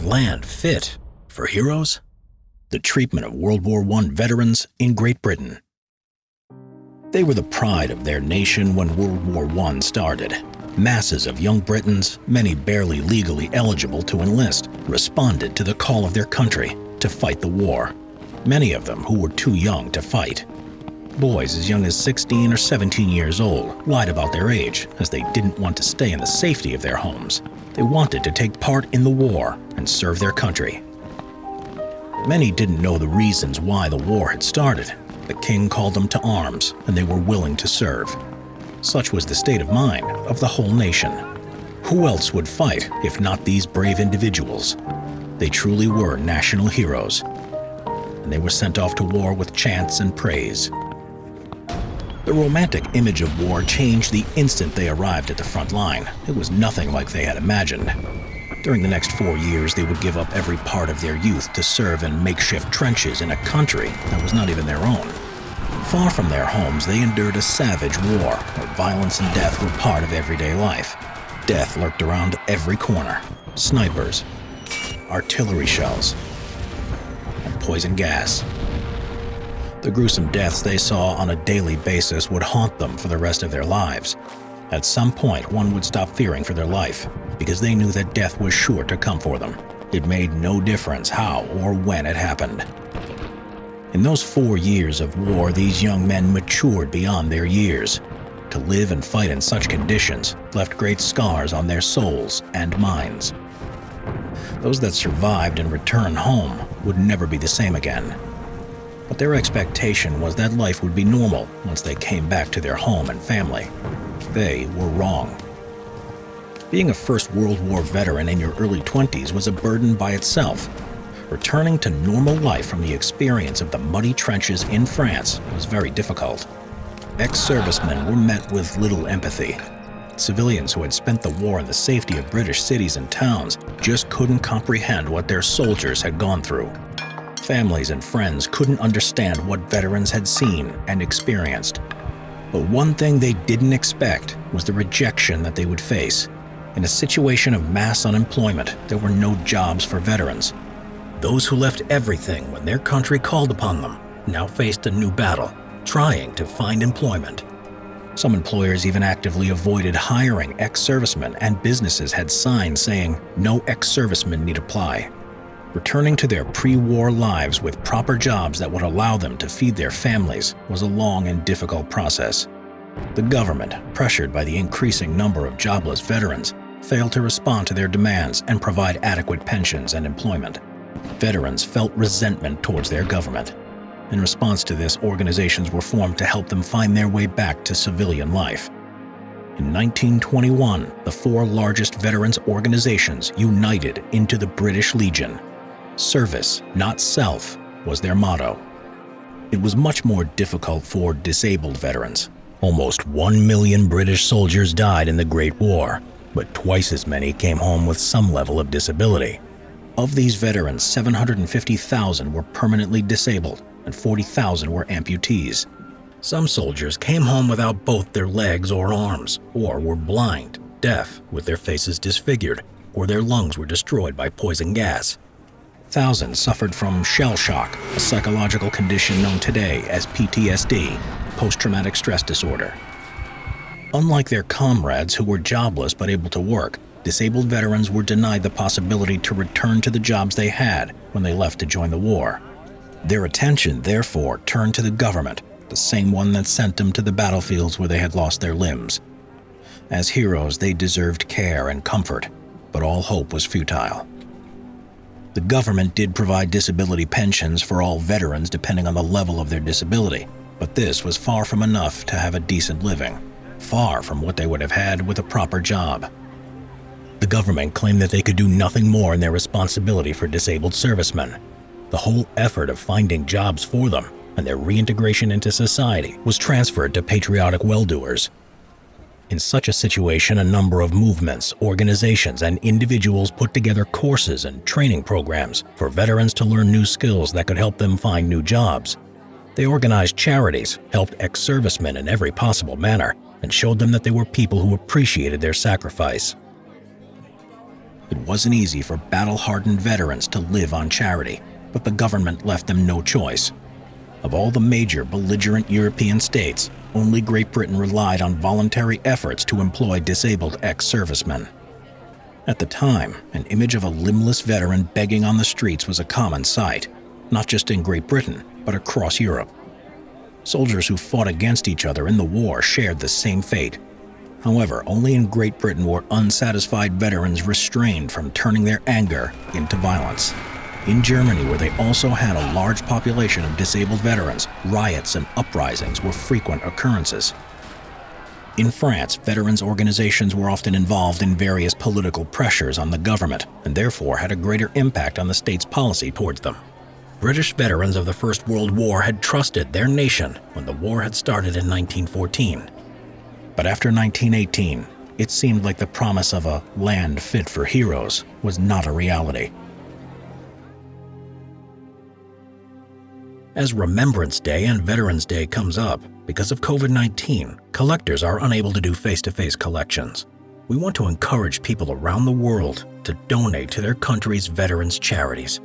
land fit for heroes? The treatment of World War I veterans in Great Britain. They were the pride of their nation when World War I started. Masses of young Britons, many barely legally eligible to enlist, responded to the call of their country to fight the war. Many of them who were too young to fight. Boys as young as 16 or 17 years old lied about their age as they didn't want to stay in the safety of their homes. They wanted to take part in the war and serve their country. Many didn't know the reasons why the war had started. The king called them to arms, and they were willing to serve. Such was the state of mind of the whole nation. Who else would fight if not these brave individuals? They truly were national heroes, and they were sent off to war with chants and praise. The romantic image of war changed the instant they arrived at the front line. It was nothing like they had imagined. During the next 4 years, they would give up every part of their youth to serve in makeshift trenches in a country that was not even their own. Far from their homes, they endured a savage war where violence and death were part of everyday life. Death lurked around every corner. Snipers, artillery shells, and poison gas. The gruesome deaths they saw on a daily basis would haunt them for the rest of their lives. At some point, one would stop fearing for their life because they knew that death was sure to come for them. It made no difference how or when it happened. In those 4 years of war, these young men matured beyond their years. To live and fight in such conditions left great scars on their souls and minds. Those that survived and returned home would never be the same again. But their expectation was that life would be normal once they came back to their home and family. They were wrong. Being a First World War veteran in your early 20s was a burden by itself. Returning to normal life from the experience of the muddy trenches in France was very difficult. Ex-servicemen were met with little empathy. Civilians who had spent the war in the safety of British cities and towns just couldn't comprehend what their soldiers had gone through. Families and friends couldn't understand what veterans had seen and experienced. But one thing they didn't expect was the rejection that they would face. In a situation of mass unemployment, there were no jobs for veterans. Those who left everything when their country called upon them now faced a new battle, trying to find employment. Some employers even actively avoided hiring ex-servicemen, and businesses had signs saying, "No ex-servicemen need apply." Returning to their pre-war lives with proper jobs that would allow them to feed their families was a long and difficult process. The government, pressured by the increasing number of jobless veterans, failed to respond to their demands and provide adequate pensions and employment. Veterans felt resentment towards their government. In response to this, organizations were formed to help them find their way back to civilian life. In 1921, the 4 largest veterans organizations united into the British Legion. Service, not self, was their motto. It was much more difficult for disabled veterans. Almost 1 million British soldiers died in the Great War, but twice as many came home with some level of disability. Of these veterans, 750,000 were permanently disabled and 40,000 were amputees. Some soldiers came home without both their legs or arms, or were blind, deaf, with their faces disfigured, or their lungs were destroyed by poison gas. Thousands suffered from shell shock, a psychological condition known today as PTSD, post-traumatic stress disorder. Unlike their comrades who were jobless but able to work, disabled veterans were denied the possibility to return to the jobs they had when they left to join the war. Their attention, therefore, turned to the government, the same one that sent them to the battlefields where they had lost their limbs. As heroes, they deserved care and comfort, but all hope was futile. The government did provide disability pensions for all veterans depending on the level of their disability, but this was far from enough to have a decent living, far from what they would have had with a proper job. The government claimed that they could do nothing more in their responsibility for disabled servicemen. The whole effort of finding jobs for them and their reintegration into society was transferred to patriotic well-doers. In such a situation, a number of movements, organizations, and individuals put together courses and training programs for veterans to learn new skills that could help them find new jobs. They organized charities, helped ex-servicemen in every possible manner, and showed them that they were people who appreciated their sacrifice. It wasn't easy for battle-hardened veterans to live on charity, but the government left them no choice. Of all the major belligerent European states, only Great Britain relied on voluntary efforts to employ disabled ex-servicemen. At the time, an image of a limbless veteran begging on the streets was a common sight, not just in Great Britain, but across Europe. Soldiers who fought against each other in the war shared the same fate. However, only in Great Britain were unsatisfied veterans restrained from turning their anger into violence. In Germany, where they also had a large population of disabled veterans, riots and uprisings were frequent occurrences. In France, veterans' organizations were often involved in various political pressures on the government, and therefore had a greater impact on the state's policy towards them. British veterans of the First World War had trusted their nation when the war had started in 1914. But after 1918, it seemed like the promise of a land fit for heroes was not a reality. As Remembrance Day and Veterans Day comes up, because of COVID-19, collectors are unable to do face-to-face collections. We want to encourage people around the world to donate to their country's veterans' charities.